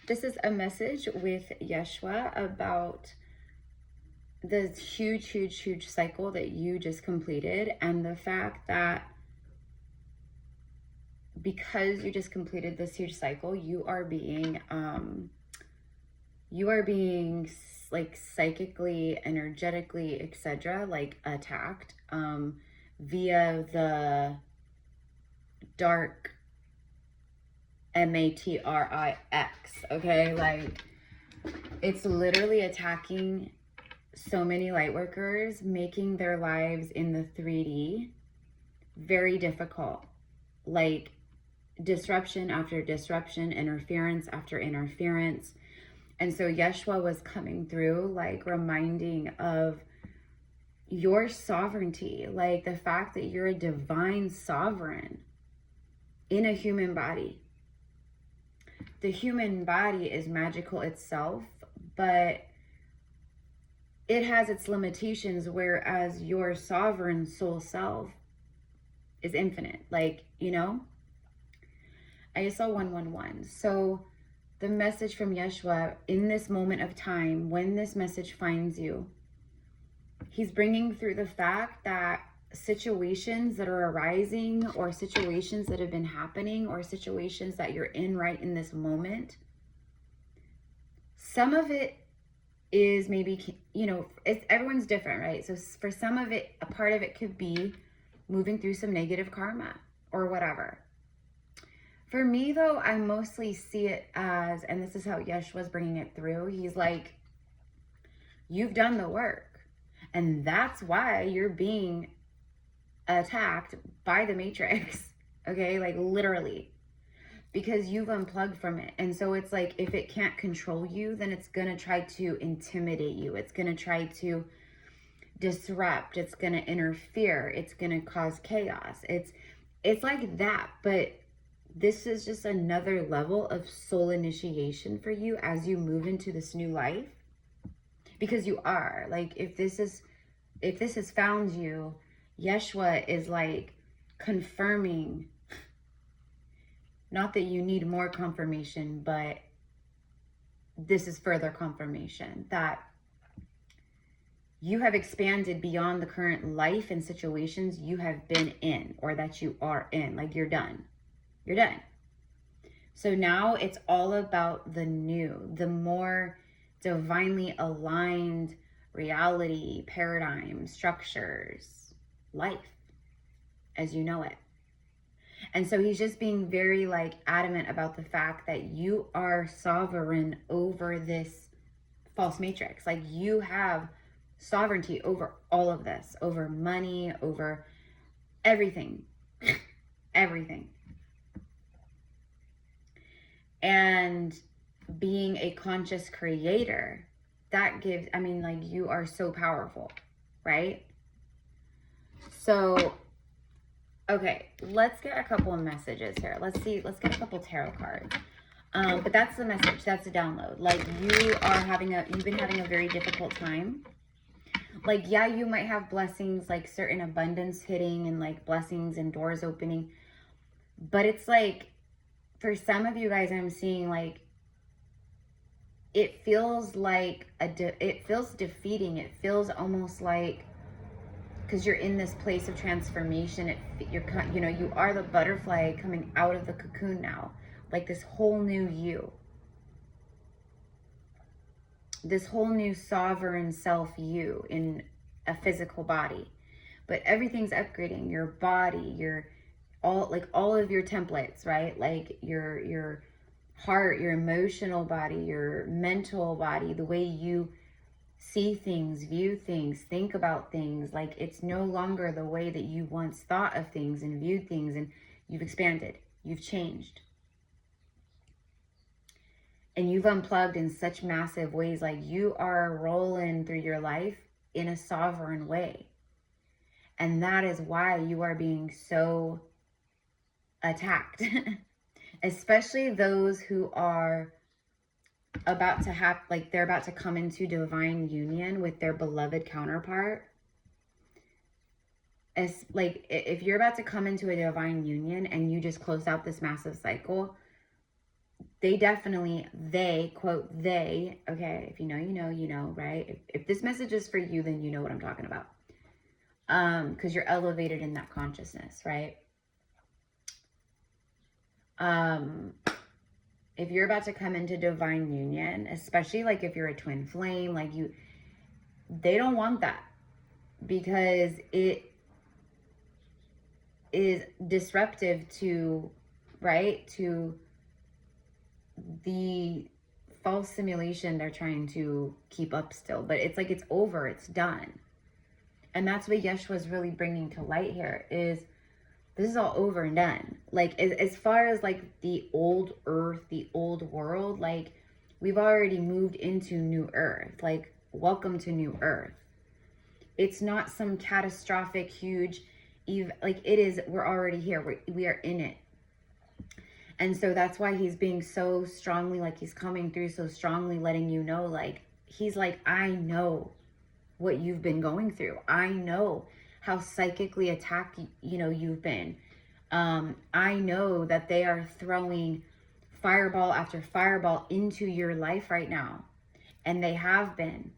This is a message with Yeshua about the huge cycle that you just completed, and the fact that because you just completed this huge cycle, you are being like psychically, energetically, etc., like attacked via the dark Matrix. Okay, like it's literally attacking so many light workers, making their lives in the 3D very difficult, like disruption after disruption, interference after interference. And so Yeshua was coming through, like reminding of your sovereignty, like the fact that you're a divine sovereign in a human body. The human body is magical itself, but it has its limitations, whereas your sovereign soul self is infinite. Like, you know, I just saw 111. So the message from Yeshua in this moment of time, when this message finds you, he's bringing through the fact that situations that are arising, or situations that have been happening, or situations that you're in right in this moment, some of it is maybe, you know, everyone's different, right? So for some of it, a part of it could be moving through some negative karma or whatever. For me though, I mostly see it as, and this is how Yeshua's bringing it through, he's like, you've done the work, and that's why you're being attacked by the Matrix. Okay, like literally, because you've unplugged from it. And so it's like, if it can't control you, then it's gonna try to intimidate you, it's gonna try to disrupt, it's gonna interfere, it's gonna cause chaos. It's like that. But this is just another level of soul initiation for you as you move into this new life, because you are like, if this has found you, Yeshua is like confirming, not that you need more confirmation, but this is further confirmation that you have expanded beyond the current life and situations you have been in, or that you are in. Like, you're done. You're done. So now it's all about the new, the more divinely aligned reality, paradigm, structures, life as you know it. And so he's just being very like adamant about the fact that you are sovereign over this false matrix. Like, you have sovereignty over all of this, over money, over everything, everything. And being a conscious creator, that gives, I mean, like, you are so powerful, right? So, okay, let's get a couple of messages here. Let's get a couple tarot cards. But that's the message, that's the download. Like, you've been having a very difficult time. Like, yeah, you might have blessings, like certain abundance hitting, and like blessings and doors opening. But it's like, for some of you guys, I'm seeing like, it feels like it feels defeating. It feels almost like, because you're in this place of transformation, you are the butterfly coming out of the cocoon now, like this whole new you, this whole new sovereign self you in a physical body. But everything's upgrading, your body, all of your templates, right? Like your heart, your emotional body, your mental body, the way you see things, view things, think about things. Like, it's no longer the way that you once thought of things and viewed things. And you've expanded, you've changed, and you've unplugged in such massive ways. Like, you are rolling through your life in a sovereign way. And that is why you are being so attacked. Especially those who are about to have, like, they're about to come into divine union with their beloved counterpart. As like, if you're about to come into a divine union and you just close out this massive cycle, they definitely, they, quote, they, okay, if you know, you know, you know, right? If this message is for you, then you know what I'm talking about. Because you're elevated in that consciousness, right? If you're about to come into divine union, especially like if you're a twin flame, like they don't want that, because it is disruptive to, right, to the false simulation they're trying to keep up still. But it's like, it's over, it's done. And that's what Yeshua is really bringing to light here, is this is all over and done. Like, as far as like the old earth, the old world, like we've already moved into new earth. Like, welcome to new earth. It's not some catastrophic, huge, like it is, we're already here. We are in it. And so that's why he's being so strongly, like he's coming through so strongly, letting you know, like, he's like, I know what you've been going through. I know how psychically attacked, you've been. I know that they are throwing fireball after fireball into your life right now. And they have been.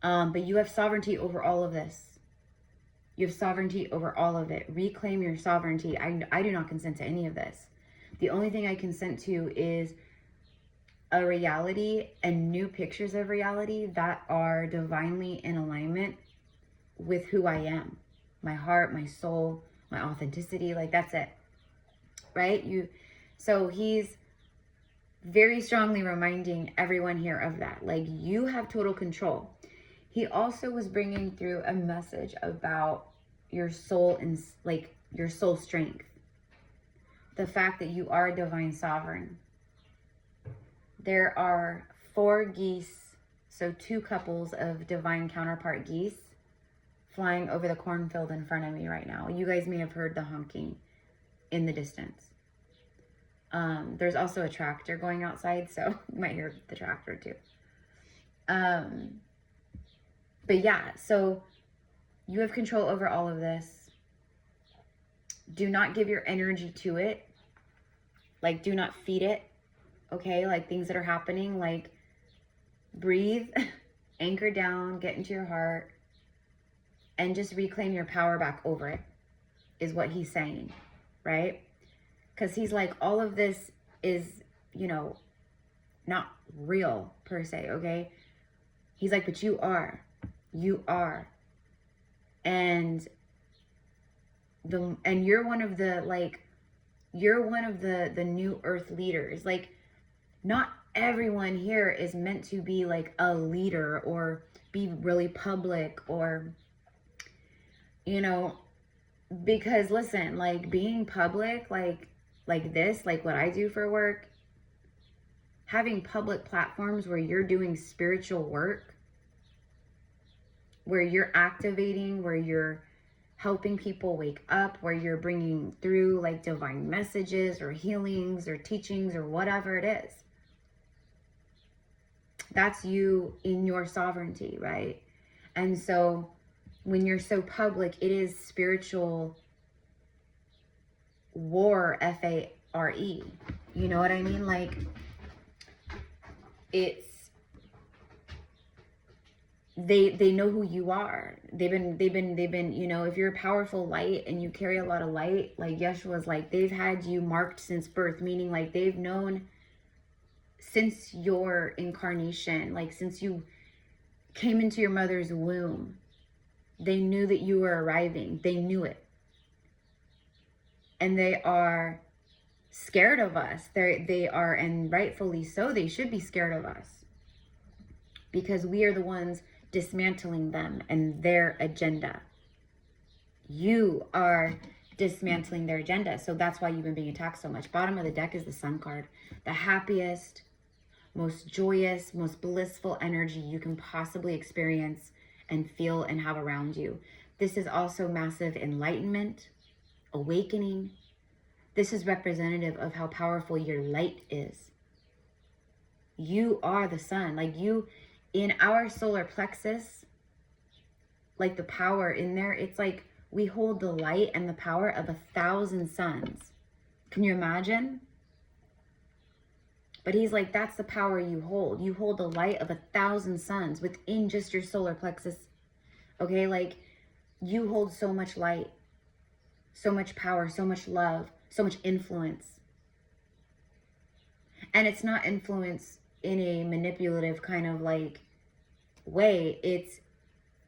But you have sovereignty over all of this. You have sovereignty over all of it. Reclaim your sovereignty. I do not consent to any of this. The only thing I consent to is a reality and new pictures of reality that are divinely in alignment with who I am. My heart, my soul, my authenticity, like that's it. Right? So he's very strongly reminding everyone here of that. Like, you have total control. He also was bringing through a message about your soul and like your soul strength. The fact that you are a divine sovereign. There are 4 geese, so 2 couples of divine counterpart geese flying over the cornfield in front of me right now. You guys may have heard the honking in the distance. There's also a tractor going outside, so you might hear the tractor too. But yeah, so you have control over all of this. Do not give your energy to it. Like, do not feed it. Okay, like things that are happening, like breathe, anchor down, get into your heart, and just reclaim your power back over it, is what he's saying, right? Because he's like, all of this is, not real per se, okay? He's like, but you are. And you're one of the, like, you're one of the new earth leaders. Like, not everyone here is meant to be like a leader or be really public or, because listen, like being public, like this, like what I do for work, having public platforms where you're doing spiritual work, where you're activating, where you're helping people wake up, where you're bringing through like divine messages or healings or teachings or whatever it is. That's you in your sovereignty, right? And so when you're so public, it is spiritual war, F-A-R-E. You know what I mean? Like, it's, they know who you are. They've been, if you're a powerful light and you carry a lot of light, like Yeshua's like, they've had you marked since birth, meaning like they've known since your incarnation, like since you came into your mother's womb, they knew that you were arriving. They knew it. And they are scared of us. They are, and rightfully so, they should be scared of us. Because we are the ones dismantling them and their agenda. You are dismantling their agenda. So that's why you've been being attacked so much. Bottom of the deck is the Sun card. The happiest, most joyous, most blissful energy you can possibly experience and feel and have around you. This is also massive enlightenment, awakening. This is representative of how powerful your light is. You are the sun. Like, you, in our solar plexus, like the power in there, it's like we hold the light and the power of 1,000 suns. Can you imagine? But he's like, that's the power you hold. You hold the light of 1,000 suns within just your solar plexus. Okay, like you hold so much light, so much power, so much love, so much influence. And it's not influence in a manipulative kind of like way. It's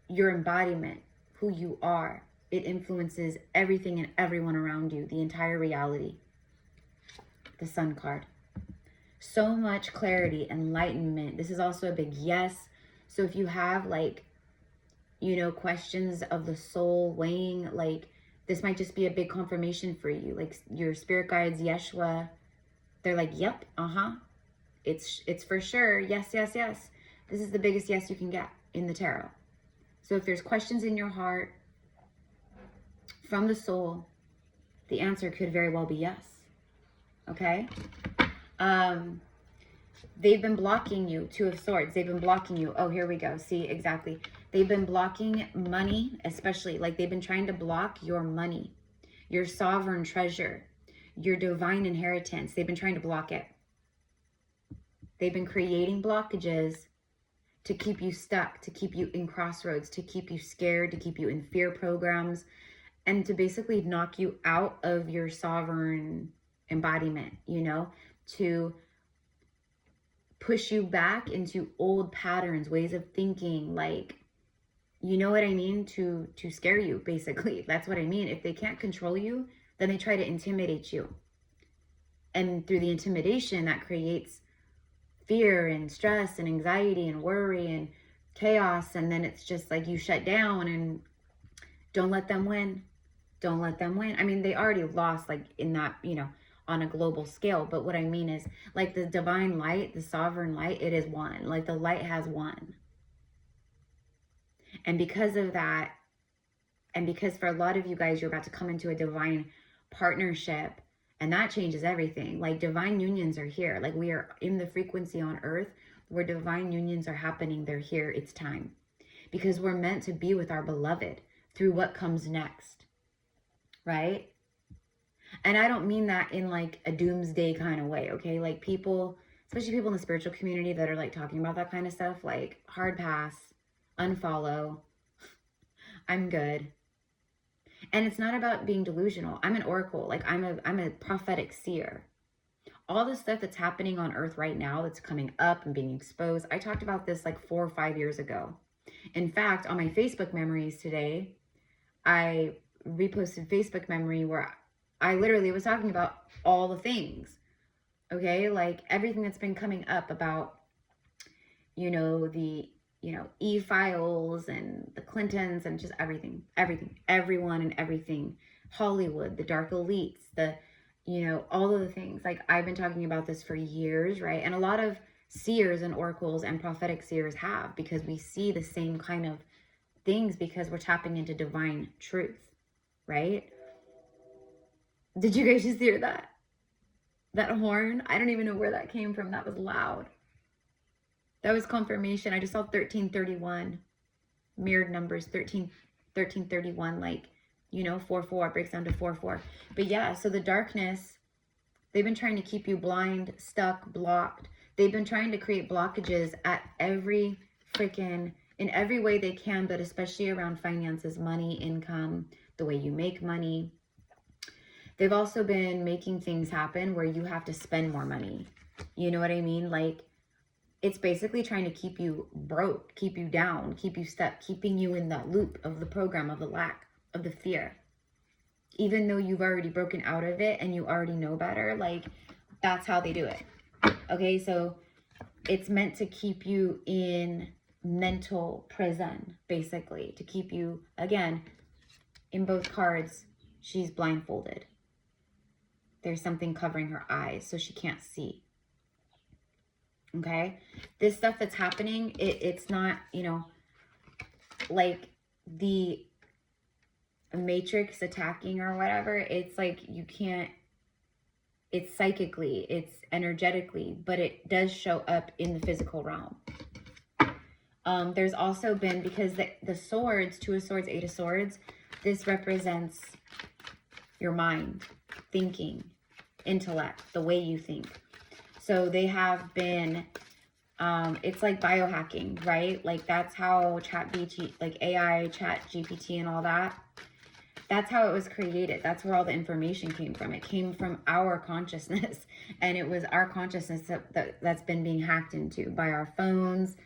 your embodiment, who you are. It influences everything and everyone around you, the entire reality. The Sun card. So much clarity, enlightenment. This is also a big yes. So if you have like, you know, questions of the soul weighing, like this might just be a big confirmation for you. Like your spirit guides, Yeshua, they're like, yep, it's for sure. Yes, yes, yes. This is the biggest yes you can get in the tarot. So if there's questions in your heart from the soul, the answer could very well be yes. Okay? They've been blocking you. Two of Swords. They've been blocking you. Oh, here we go. See, exactly. They've been blocking money, especially. Like they've been trying to block your money, your sovereign treasure, your divine inheritance. They've been trying to block it. They've been creating blockages to keep you stuck, to keep you in crossroads, to keep you scared, to keep you in fear programs, and to basically knock you out of your sovereign embodiment, you know, to push you back into old patterns, ways of thinking, like, you know what I mean? To scare you, basically. That's what I mean. If they can't control you, then they try to intimidate you. And through the intimidation, that creates fear and stress and anxiety and worry and chaos. And then it's just like you shut down and don't let them win. Don't let them win. I mean, they already lost, like in that, you know, on a global scale. But what I mean is like the divine light, the sovereign light, it is one. Like the light has won. And because of that, and because for a lot of you guys, you're about to come into a divine partnership, and that changes everything. Like divine unions are here. Like we are in the frequency on earth where divine unions are happening. They're here. It's time. Because we're meant to be with our beloved through what comes next. Right? And I don't mean that in like a doomsday kind of way, okay? Like people, especially people in the spiritual community that are like talking about that kind of stuff, like hard pass, unfollow, I'm good. And it's not about being delusional. I'm an oracle. Like I'm a prophetic seer. All the stuff that's happening on earth right now that's coming up and being exposed, I talked about this like 4 or 5 years ago. In fact, on my Facebook memories today, I reposted Facebook memory where I literally was talking about all the things, okay? Like everything that's been coming up about, you know, the, you know, E-files and the Clintons and just everything, everyone and everything, Hollywood, the dark elites, the, you know, all of the things. Like I've been talking about this for years, right? And a lot of seers and oracles and prophetic seers have, because we see the same kind of things because we're tapping into divine truth, right? Did you guys just hear that? That horn? I don't even know where that came from. That was loud. That was confirmation. I just saw 1331. Mirrored numbers, 1331, like, you know, 4-4 breaks down to 4-4. But yeah, so the darkness, they've been trying to keep you blind, stuck, blocked. They've been trying to create blockages at every freaking, in every way they can, but especially around finances, money, income, the way you make money. They've also been making things happen where you have to spend more money. You know what I mean? Like, it's basically trying to keep you broke, keep you down, keep you stuck, keeping you in that loop of the program, of the lack, of the fear. Even though you've already broken out of it and you already know better, like, that's how they do it. Okay, so it's meant to keep you in mental prison, basically, to keep you, again, in both cards, she's blindfolded. There's something covering her eyes so she can't see. Okay? This stuff that's happening, it's not, you know, like the Matrix attacking or whatever. It's like you can't, it's psychically, it's energetically, but it does show up in the physical realm. There's also been, because the swords, 2 of Swords, 8 of Swords, this represents your mind, thinking, intellect, the way you think. So they have been, it's like biohacking, right? Like that's how like AI, Chat GPT and all that, that's how it was created. That's where all the information came from. It came from our consciousness, and it was our consciousness that's been being hacked into by our phones,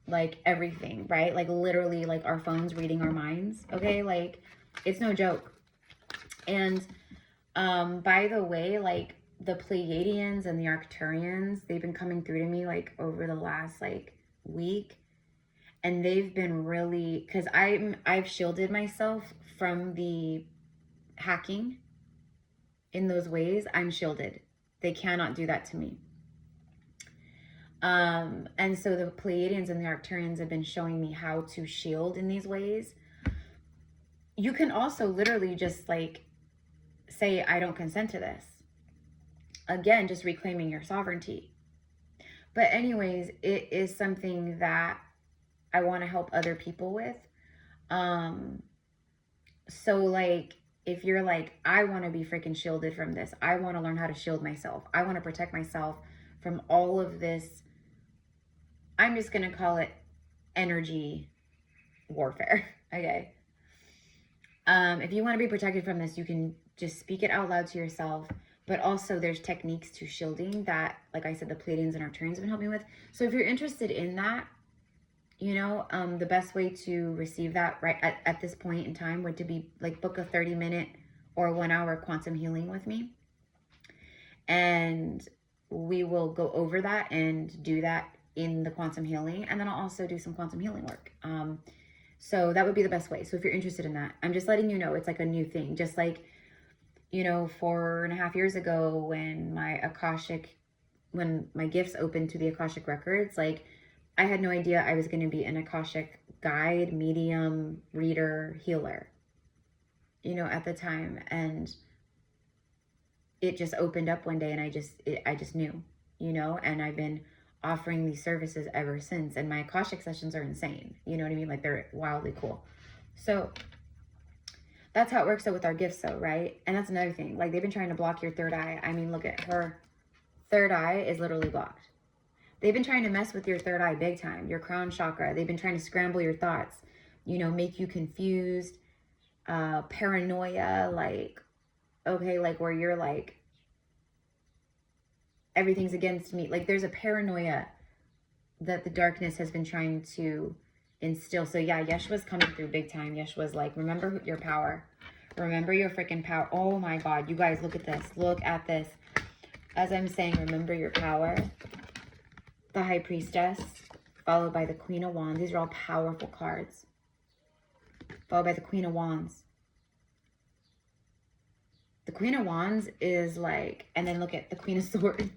like everything, right? Like literally like our phones reading our minds. Okay, like it's no joke. And by the way, like the Pleiadians and the Arcturians, they've been coming through to me like over the last like week, and they've been really, because I've shielded myself from the hacking in those ways. I'm shielded. They cannot do that to me. And so the Pleiadians and the Arcturians have been showing me how to shield in these ways. You can also literally just like say, I don't consent to this. Again, just reclaiming your sovereignty. But anyways, it is something that I want to help other people with. So like, if you're like, I want to be freaking shielded from this, I want to learn how to shield myself, I want to protect myself from all of this, I'm just going to call it energy warfare. Okay. If you want to be protected from this, you can just speak it out loud to yourself. But also there's techniques to shielding that, like I said, the Pleiadians and Arcturians have been helping with. So if you're interested in that, you know, the best way to receive that right at this point in time would to be like book a 30-minute or 1 hour quantum healing with me. And we will go over that and do that in the quantum healing. And then I'll also do some quantum healing work. So that would be the best way. So if you're interested in that, I'm just letting you know it's like a new thing. Just like, you know, 4.5 years ago when my gifts opened to the Akashic records, like I had no idea I was going to be an Akashic guide, medium, reader, healer, you know, at the time. And it just opened up one day and I just knew, you know, and I've been offering these services ever since. And my Akashic sessions are insane. You know what I mean? Like they're wildly cool. So that's how it works out with our gifts though, right? And that's another thing. Like they've been trying to block your third eye. I mean, look at her. Third eye is literally blocked. They've been trying to mess with your third eye big time, your crown chakra. They've been trying to scramble your thoughts, you know, make you confused, paranoia, like, okay, like where you're like, everything's against me. Like there's a paranoia that the darkness has been trying to instill. So yeah, Yeshua's coming through big time. Yeshua's like, remember your power. Remember your freaking power. Oh my God, you guys, look at this. Look at this. As I'm saying, remember your power. The High Priestess, followed by the Queen of Wands. These are all powerful cards. Followed by the Queen of Wands. The Queen of Wands is like, and then look at the Queen of Swords.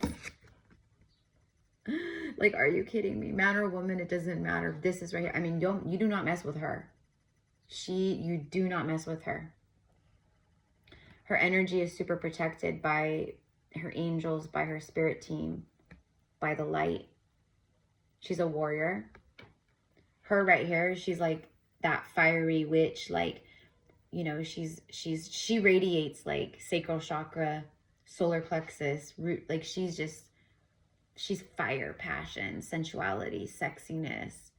Like, are you kidding me? Man or woman, it doesn't matter. This is right here. I mean, you do not mess with her. You do not mess with her. Her energy is super protected by her angels, by her spirit team, by the light. She's a warrior. Her right here, she's like that fiery witch, like, you know, she radiates like sacral chakra, solar plexus, root, like she's fire, passion, sensuality, sexiness,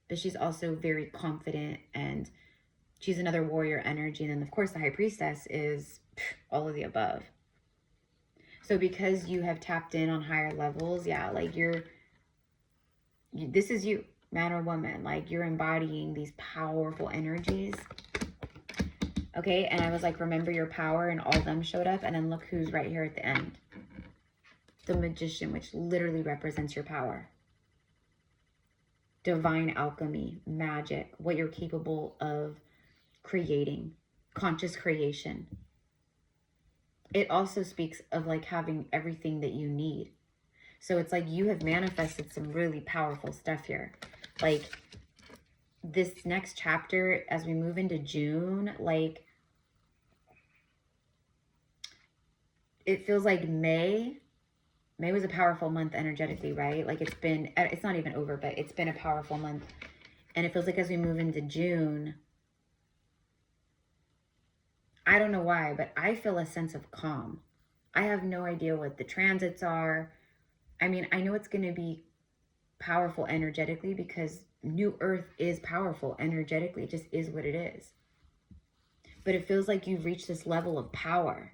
but she's also very confident, and she's another warrior energy. And then of course the High Priestess is all of the above. So because you have tapped in on higher levels, yeah, like this is you, man or woman, like you're embodying these powerful energies. Okay, and I was like, remember your power, and all of them showed up. And then look who's right here at the end. The Magician, which literally represents your power. Divine alchemy, magic, what you're capable of creating, conscious creation. It also speaks of like having everything that you need. So it's like you have manifested some really powerful stuff here. Like this next chapter, as we move into June, like it feels like May was a powerful month energetically, right? Like it's not even over, but it's been a powerful month. And it feels like as we move into June, I don't know why, but I feel a sense of calm. I have no idea what the transits are. I mean, I know it's going to be powerful energetically because New Earth is powerful energetically. It just is what it is. But it feels like you've reached this level of power.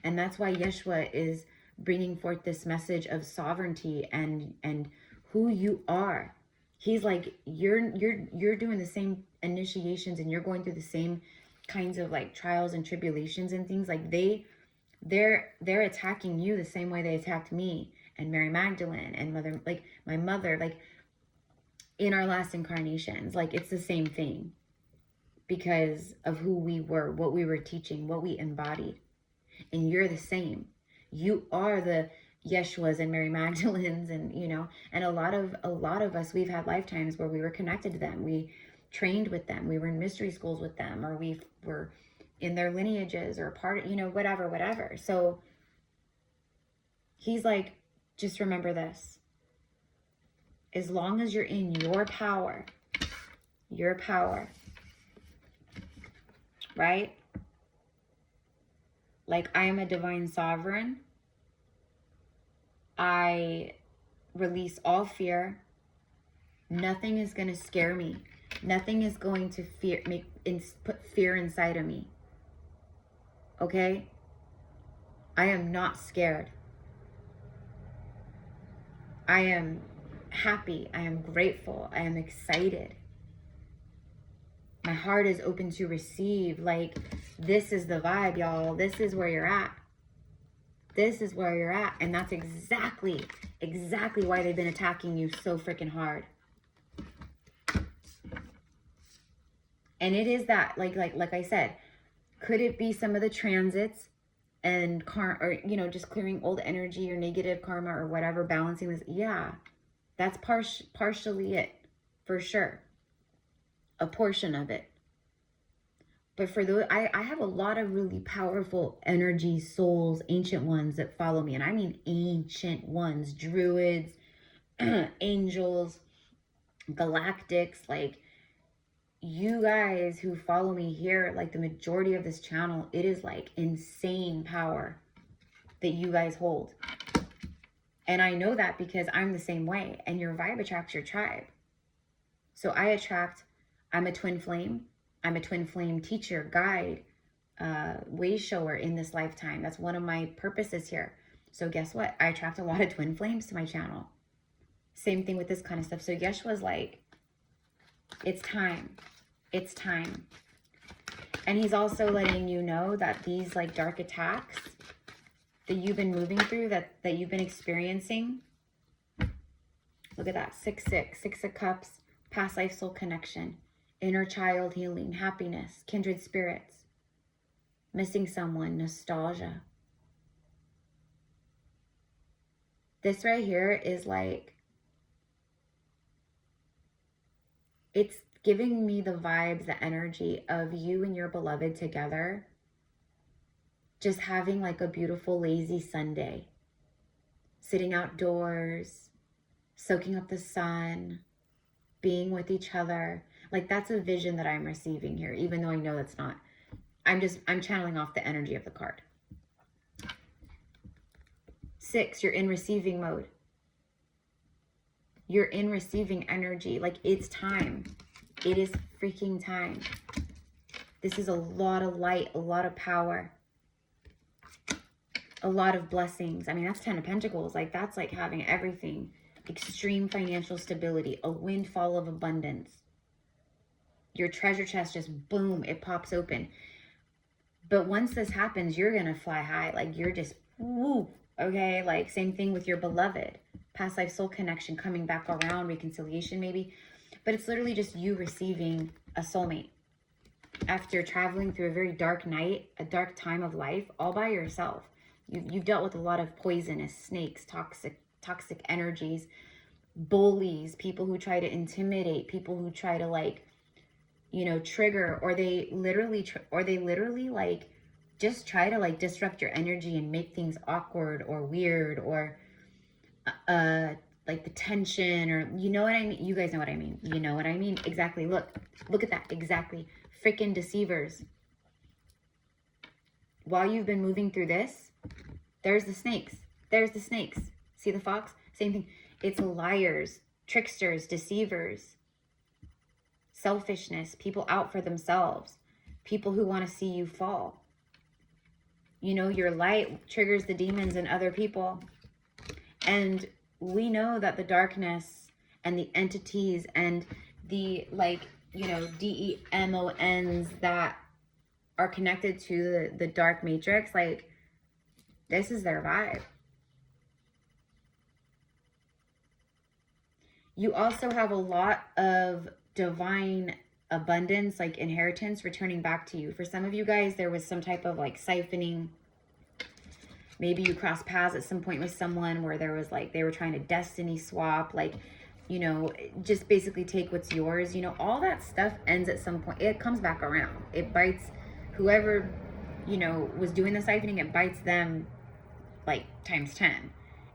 And that's why Yeshua is bringing forth this message of sovereignty and who you are. He's like, you're doing the same initiations and you're going through the same kinds of like trials and tribulations and things. Like they're attacking you the same way they attacked me and Mary Magdalene and mother, like my mother, like in our last incarnations. Like it's the same thing because of who we were, what we were teaching, what we embodied. And you're the same. You are the Yeshuas and Mary Magdalenes, and you know, and a lot of us, we've had lifetimes where we were connected to them. We trained with them. We were in mystery schools with them, or we were in their lineages or part, you know, whatever. So he's like, just remember this. As long as you're in your power, right? Like I am a divine sovereign. I release all fear. Nothing is going to scare me. Nothing is going to put fear inside of me. Okay? I am not scared. I am happy. I am grateful. I am excited. My heart is open to receive. Like, this is the vibe, y'all. This is where you're at. This is where you're at. And that's exactly why they've been attacking you so freaking hard. And it is that, like I said, could it be some of the transits and or you know, just clearing old energy or negative karma or whatever, balancing this? Yeah, that's partially it, for sure. A portion of it. But for those, I have a lot of really powerful energy, souls, ancient ones that follow me. And I mean ancient ones, druids, angels, galactics. Like, you guys who follow me here, like the majority of this channel, it is like insane power that you guys hold. And I know that because I'm the same way. And your vibe attracts your tribe. So I'm a twin flame. I'm a twin flame teacher, guide, way shower in this lifetime. That's one of my purposes here. So guess what? I attract a lot of twin flames to my channel. Same thing with this kind of stuff. So Yeshua's like, it's time. It's time. And he's also letting you know that these like dark attacks that you've been moving through, that you've been experiencing. Look at that. 6-6. 6 of Cups. Past life soul connection. Inner child healing, happiness, kindred spirits, missing someone, nostalgia. This right here is like, it's giving me the vibes, the energy of you and your beloved together, just having like a beautiful lazy Sunday, sitting outdoors, soaking up the sun, being with each other. Like, that's a vision that I'm receiving here, even though I know that's not. I'm channeling off the energy of the card. 6, you're in receiving mode. You're in receiving energy. Like, it's time. It is freaking time. This is a lot of light, a lot of power, a lot of blessings. I mean, that's 10 of Pentacles. Like, that's like having everything. Extreme financial stability, a windfall of abundance. Your treasure chest just, boom, it pops open. But once this happens, you're going to fly high. Like, you're just, woo, okay? Like, same thing with your beloved. Past life soul connection coming back around, reconciliation maybe. But it's literally just you receiving a soulmate. After traveling through a very dark night, a dark time of life, all by yourself. You've dealt with a lot of poisonous snakes, toxic energies, bullies, people who try to intimidate, people who try to, like, you know, trigger, or they literally like just try to like disrupt your energy and make things awkward or weird, or like the tension, or you know what I mean? You guys know what I mean. You know what I mean? Exactly. Look at that. Exactly. Freaking deceivers. While you've been moving through this, there's the snakes. There's the snakes. See the fox? Same thing. It's liars, tricksters, deceivers, selfishness, people out for themselves, people who want to see you fall. You know, your light triggers the demons in other people. And we know that the darkness and the entities and the, like, you know, demons that are connected to the dark matrix, like, this is their vibe. You also have a lot of divine abundance, like inheritance, returning back to you. For some of you guys, there was some type of like siphoning. Maybe you crossed paths at some point with someone where there was like, they were trying to destiny swap, like, you know, just basically take what's yours. You know, all that stuff ends at some point. It comes back around. It bites whoever, you know, was doing the siphoning, it bites them like times 10.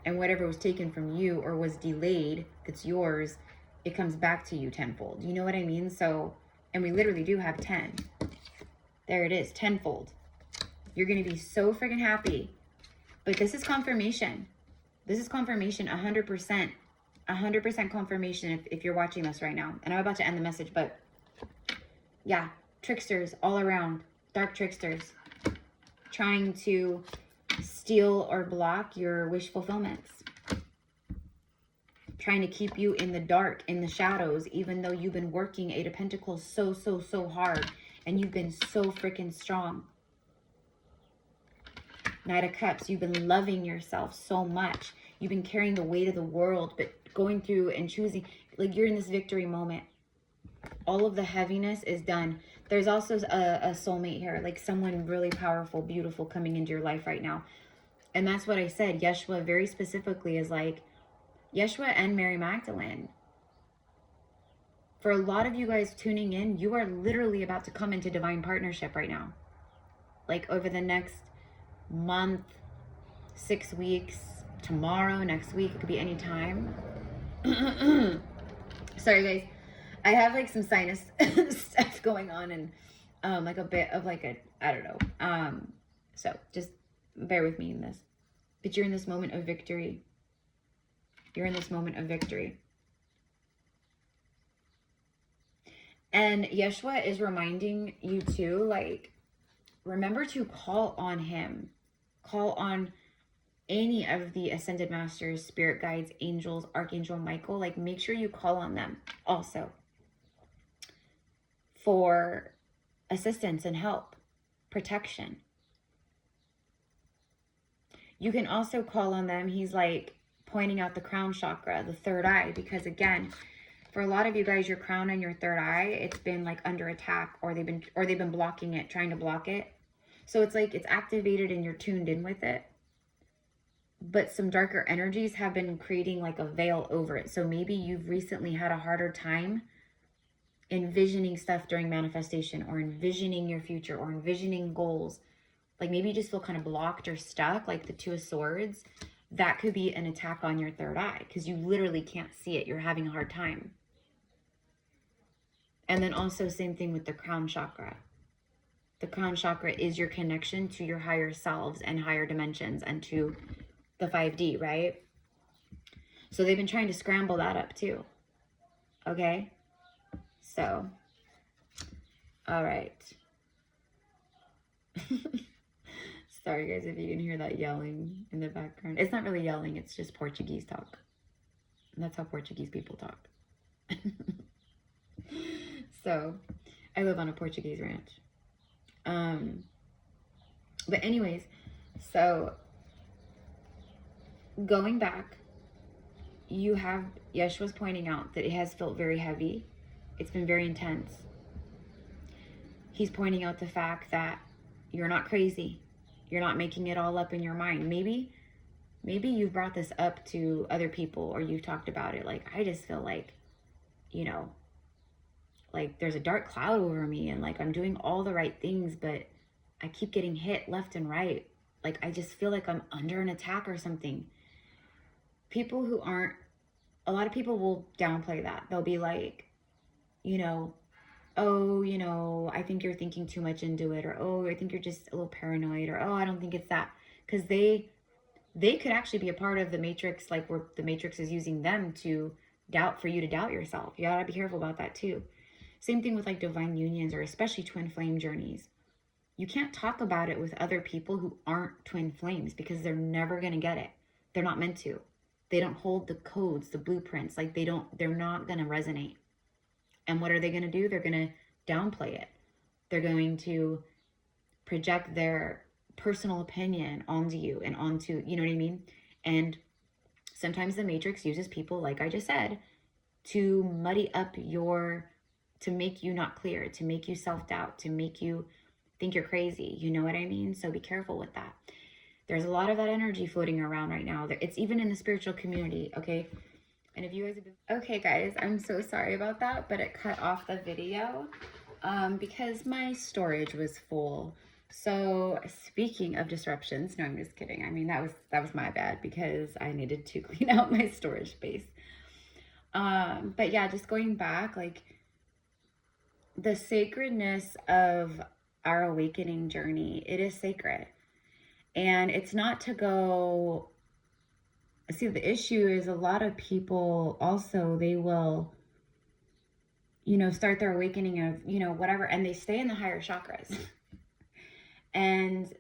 And whatever was taken from you or was delayed, that's yours, it comes back to you tenfold. You know what I mean? So, and we literally do have 10. There it is, tenfold. You're going to be so freaking happy. But this is confirmation. This is confirmation, 100%. 100% confirmation if you're watching this right now. And I'm about to end the message, but yeah, tricksters all around. Dark tricksters trying to steal or block your wish fulfillments. Trying to keep you in the dark, in the shadows, even though you've been working Eight of Pentacles so hard and you've been so freaking strong. Knight of Cups, you've been loving yourself so much. You've been carrying the weight of the world, but going through and choosing, like you're in this victory moment. All of the heaviness is done. There's also a soulmate here, like someone really powerful, beautiful coming into your life right now. And that's what I said. Yeshua very specifically is like, Yeshua and Mary Magdalene. For a lot of you guys tuning in, you are literally about to come into divine partnership right now. Like over the next month, 6 weeks, tomorrow, next week, it could be any time. Sorry guys, I have like some sinus stuff going on and like a bit of like a, I don't know. So just bear with me in this. But you're in this moment of victory. You're in this moment of victory. And Yeshua is reminding you too, like, remember to call on him. Call on any of the ascended masters, spirit guides, angels, Archangel Michael. Like, make sure you call on them also for assistance and help, protection. You can also call on them. He's like pointing out the crown chakra, the third eye, because again, for a lot of you guys, your crown and your third eye, it's been like under attack, or they've been blocking it, trying to block it. So it's like it's activated and you're tuned in with it. But some darker energies have been creating like a veil over it. So maybe you've recently had a harder time envisioning stuff during manifestation, or envisioning your future, or envisioning goals. Like maybe you just feel kind of blocked or stuck, like the Two of Swords. That could be an attack on your third eye because you literally can't see it. You're having a hard time. And then also same thing with the crown chakra. The crown chakra is your connection to your higher selves and higher dimensions and to the 5D, right? So they've been trying to scramble that up too. Okay? So, all right. Sorry guys if you can hear that yelling in the background. It's not really yelling, it's just Portuguese talk. And that's how Portuguese people talk. So, I live on a Portuguese ranch. But anyways, so going back, you have, Yeshua's pointing out that it has felt very heavy. It's been very intense. He's pointing out the fact that you're not crazy. You're not making it all up in your mind. Maybe you've brought this up to other people, or you've talked about it. Like, I just feel like, you know, like there's a dark cloud over me and like I'm doing all the right things, but I keep getting hit left and right. Like, I just feel like I'm under an attack or something. People who aren't, a lot of people will downplay that. They'll be like, you know, oh, you know, I think you're thinking too much into it, or oh, I think you're just a little paranoid, or oh, I don't think it's that. Because they they could actually be a part of the matrix, like where the matrix is using them to doubt, for you to doubt yourself. You gotta be careful about that too. Same thing with like divine unions, or especially twin flame journeys. You can't talk about it with other people who aren't twin flames, because they're never going to get it. They're not meant to. They don't hold the codes, the blueprints. Like they're not going to resonate. And what are they going to do? They're going to downplay it. They're going to project their personal opinion onto you and onto, you know what I mean? And sometimes the matrix uses people, like I just said, to muddy up to make you not clear, to make you self-doubt, to make you think you're crazy. You know what I mean? So be careful with that. There's a lot of that energy floating around right now. It's even in the spiritual community, okay? And if you guys have been... Okay, guys, I'm so sorry about that, but it cut off the video because my storage was full. So speaking of disruptions, no, I'm just kidding. I mean, that was my bad, because I needed to clean out my storage space. But yeah, just going back, like the sacredness of our awakening journey, it is sacred. And it's not to go... See, the issue is a lot of people also, they will, you know, start their awakening of, you know, whatever, and they stay in the higher chakras. And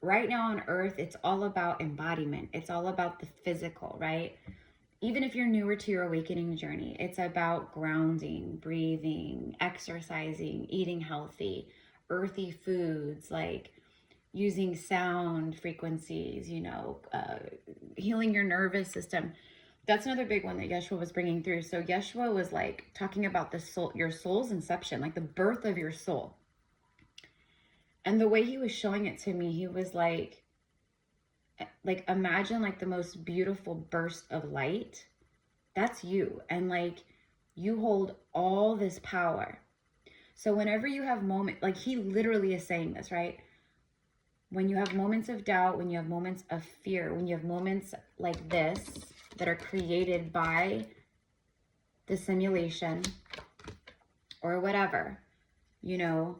right now on earth, it's all about embodiment. It's all about the physical, right? Even if you're newer to your awakening journey, it's about grounding, breathing, exercising, eating healthy, earthy foods, like using sound frequencies, you know, healing your nervous system. That's another big one that Yeshua was bringing through. So Yeshua was like talking about the soul, your soul's inception, like the birth of your soul. And the way he was showing it to me, he was like imagine like the most beautiful burst of light. That's you. And like you hold all this power. So whenever you have like he literally is saying this, right? When you have moments of doubt, when you have moments of fear, when you have moments like this that are created by the simulation or whatever, you know,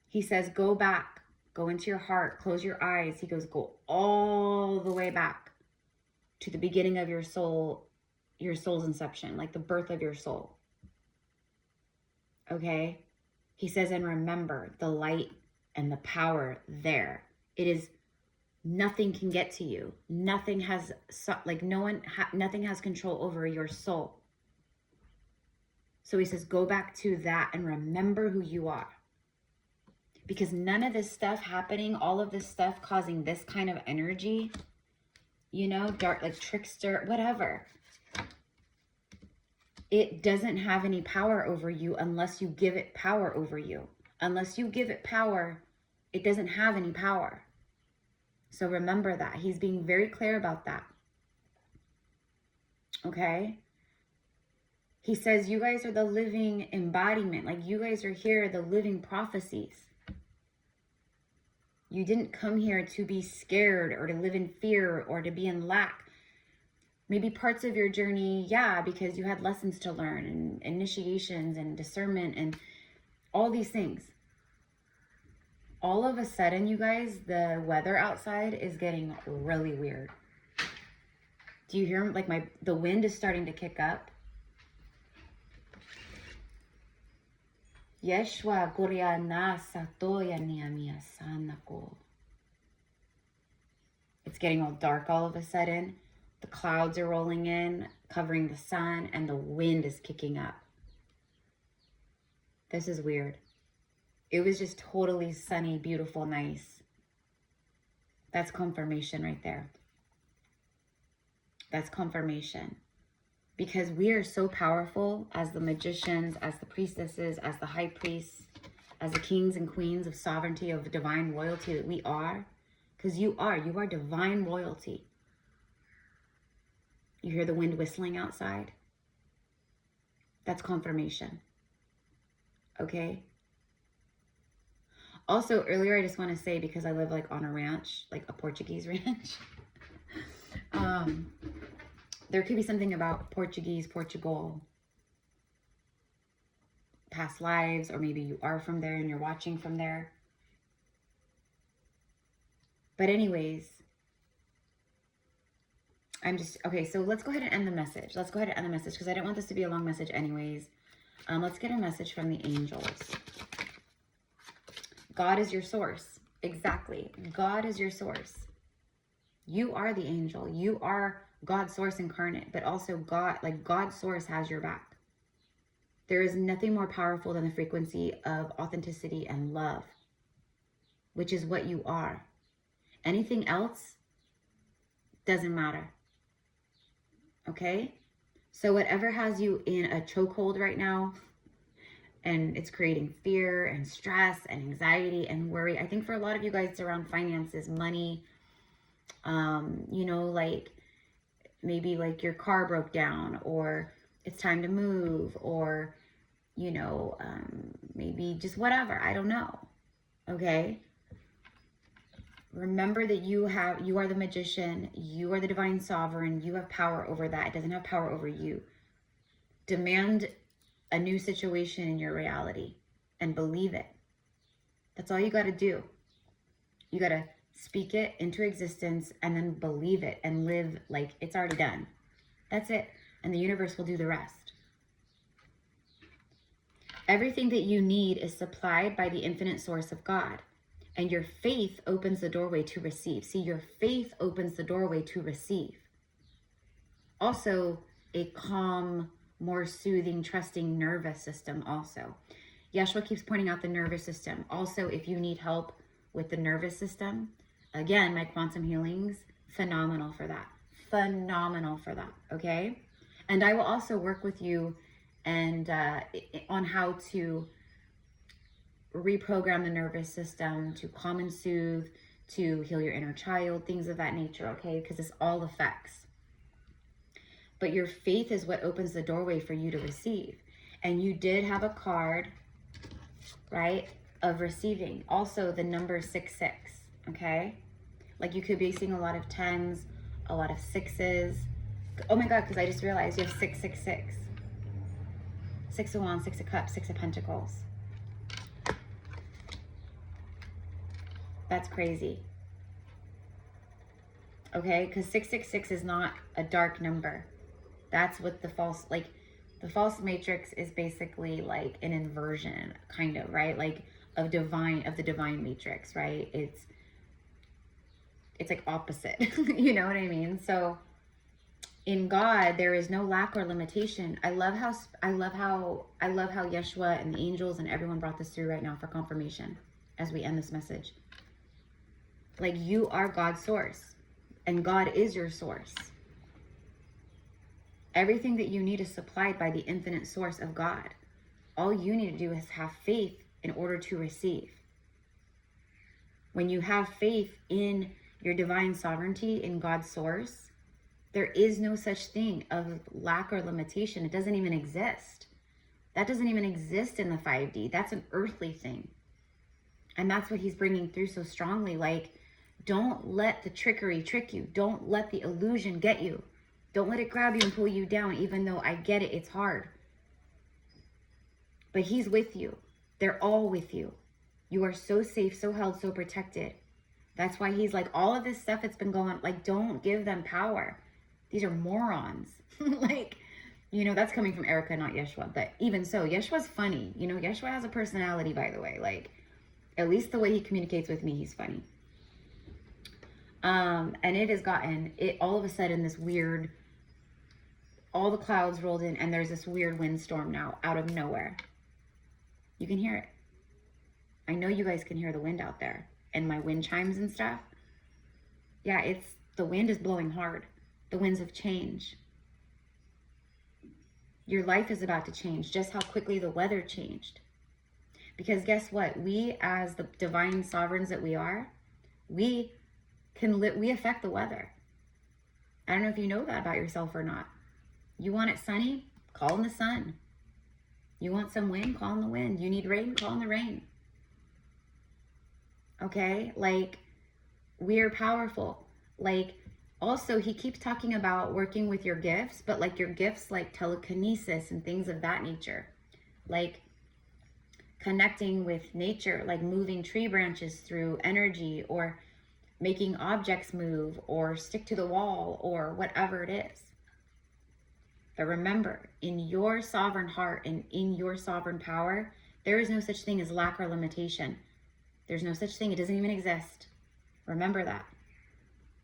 he says, go back, go into your heart, close your eyes. He goes, go all the way back to the beginning of your soul's inception, like the birth of your soul. Okay? He says, and remember the light and the power there. It is, nothing can get to you. Nothing has, like nothing has control over your soul. So he says, go back to that and remember who you are. Because none of this stuff happening, all of this stuff causing this kind of energy, you know, dark, like trickster, whatever. It doesn't have any power over you unless you give it power over you. Unless you give it power, it doesn't have any power. So remember that. He's being very clear about that. Okay? He says you guys are the living embodiment. Like you guys are here, the living prophecies. You didn't come here to be scared or to live in fear or to be in lack. Maybe parts of your journey, yeah, because you had lessons to learn and initiations and discernment and all these things. All of a sudden, you guys, the weather outside is getting really weird. Do you hear, like the wind is starting to kick up? Yeshua Koryana Satoya Niamia Sanako. It's getting all dark all of a sudden. The clouds are rolling in, covering the sun, and the wind is kicking up. This is weird. It was just totally sunny, beautiful, nice. That's confirmation right there. That's confirmation. Because we are so powerful as the magicians, as the priestesses, as the high priests, as the kings and queens of sovereignty, of divine royalty that we are. Because you are divine royalty. You hear the wind whistling outside? That's confirmation. Okay? Also, earlier I just want to say, because I live like on a ranch, like a Portuguese ranch, there could be something about Portugal, past lives, or maybe you are from there and you're watching from there. But anyways, okay, so let's go ahead and end the message. Let's go ahead and end the message because I don't want this to be a long message anyways. Let's get a message from the angels. God is your source. Exactly. God is your source. You are the angel. You are God's source incarnate, but also God, like God's source has your back. There is nothing more powerful than the frequency of authenticity and love, which is what you are. Anything else doesn't matter. Okay? So whatever has you in a chokehold right now, and it's creating fear and stress and anxiety and worry. I think for a lot of you guys, it's around finances, money, you know, like maybe like your car broke down or it's time to move or, you know, maybe just whatever. I don't know. Okay. Remember that you are the magician. You are the divine sovereign. You have power over that. It doesn't have power over you. Demand a new situation in your reality and believe it. That's all you got to do. You got to speak it into existence and then believe it and live like it's already done. That's it. And the universe will do the rest. Everything that you need is supplied by the infinite source of God. And your faith opens the doorway to receive. See, your faith opens the doorway to receive. Also, a calm, more soothing, trusting nervous system also. Yeshua keeps pointing out the nervous system. Also, if you need help with the nervous system, again, my quantum healings, phenomenal for that. Phenomenal for that, okay? And I will also work with you and on how to reprogram the nervous system to calm and soothe, to heal your inner child, things of that nature, okay? Because this all affects. But your faith is what opens the doorway for you to receive. And you did have a card, right, of receiving. Also, the number 66, okay? Like you could be seeing a lot of 10s, a lot of 6s. Oh my God, because I just realized you have 666. 6 of Wands, 6 of Cups, 6 of Pentacles. That's crazy. Okay, because 666 is not a dark number. That's what the false matrix is basically like an inversion, kind of, right? Like of the divine matrix, right? It's like opposite. You know what I mean? So in God, there is no lack or limitation. I love how Yeshua and the angels and everyone brought this through right now for confirmation as we end this message. Like you are God's source and God is your source. Everything that you need is supplied by the infinite source of God. All you need to do is have faith in order to receive. When you have faith in your divine sovereignty, in God's source, there is no such thing of lack or limitation. It doesn't even exist. That doesn't even exist in the 5D. That's an earthly thing. And that's what he's bringing through so strongly. Like, don't let the trickery trick you. Don't let the illusion get you. Don't let it grab you and pull you down, even though I get it, it's hard. But he's with you. They're all with you. You are so safe, so held, so protected. That's why he's like, all of this stuff that's been going on, like, don't give them power. These are morons. Like, you know, that's coming from Erica, not Yeshua. But even so, Yeshua's funny. You know, Yeshua has a personality, by the way. Like, at least the way he communicates with me, he's funny. And it has gotten, all of a sudden, this weird, all the clouds rolled in and there's this weird windstorm now out of nowhere. You can hear it. I know you guys can hear the wind out there and my wind chimes and stuff. Yeah, the wind is blowing hard. The winds of change. Your life is about to change, just how quickly the weather changed. Because guess what? We, as the divine sovereigns that we are, we affect the weather. I don't know if you know that about yourself or not. You want it sunny? Call in the sun. You want some wind? Call in the wind. You need rain? Call in the rain. Okay? Like, we are powerful. Like, also, he keeps talking about working with your gifts, but like your gifts like telekinesis and things of that nature. Like connecting with nature, like moving tree branches through energy, or making objects move or stick to the wall or whatever it is. But remember, in your sovereign heart and in your sovereign power, there is no such thing as lack or limitation. There's no such thing. It doesn't even exist. Remember that.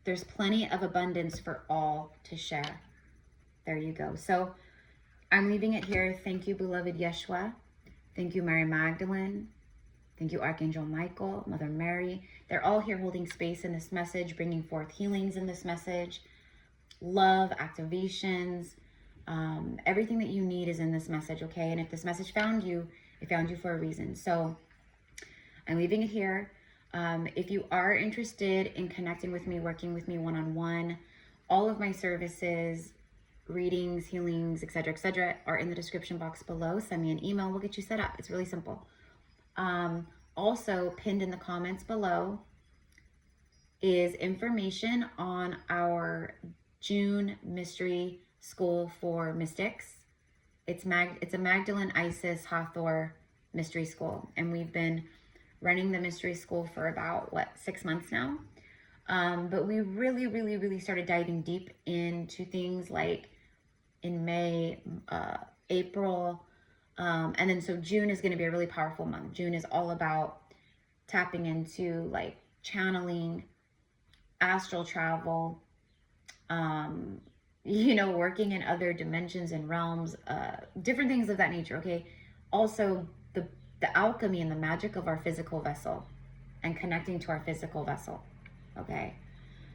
There's plenty of abundance for all to share. There you go. So I'm leaving it here. Thank you, beloved Yeshua. Thank you, Mary Magdalene. Thank you, Archangel Michael, Mother Mary. They're all here holding space in this message, bringing forth healings in this message, love, activations, everything that you need is in this message, okay? And if this message found you, it found you for a reason. So I'm leaving it here. If you are interested in connecting with me, working with me one-on-one, all of my services, readings, healings, etc., are in the description box below. Send me an email. We'll get you set up. It's really simple. Also pinned in the comments below is information on our June mystery school for mystics. It's a Magdalene, Isis, Hathor mystery school, and we've been running the mystery school for about 6 months now. But we really started diving deep into things like in May, April, and then so June is going to be a really powerful month. June is all about tapping into like channeling, astral travel, working in other dimensions and realms, different things of that nature, okay? Also, the alchemy and the magic of our physical vessel and connecting to our physical vessel, okay?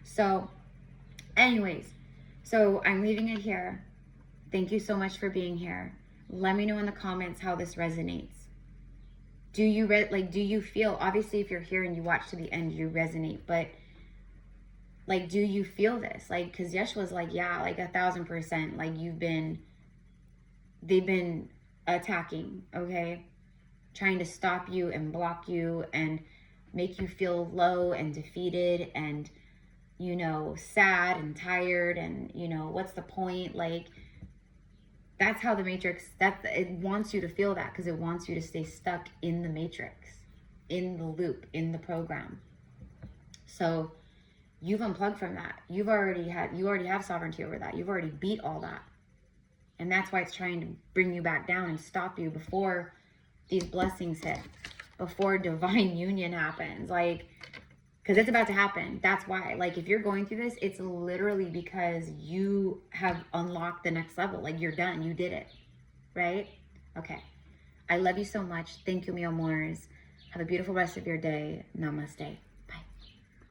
So, anyways, so I'm leaving it here. Thank you so much for being here. Let me know in the comments how this resonates. Do you feel, obviously if you're here and you watch to the end, you resonate, but like, do you feel this? Like, cause Yeshua's like, yeah, like 1,000%, like they've been attacking, okay? Trying to stop you and block you and make you feel low and defeated and, sad and tired and, what's the point? Like, that's how the Matrix, it wants you to feel that because it wants you to stay stuck in the Matrix, in the loop, in the program. So you've unplugged from that. You already have sovereignty over that. You've already beat all that. And that's why it's trying to bring you back down and stop you before these blessings hit, before divine union happens. Like, because it's about to happen. That's why. Like, if you're going through this, it's literally because you have unlocked the next level. Like, you're done. You did it. Right? Okay. I love you so much. Thank you, mi amores. Have a beautiful rest of your day. Namaste.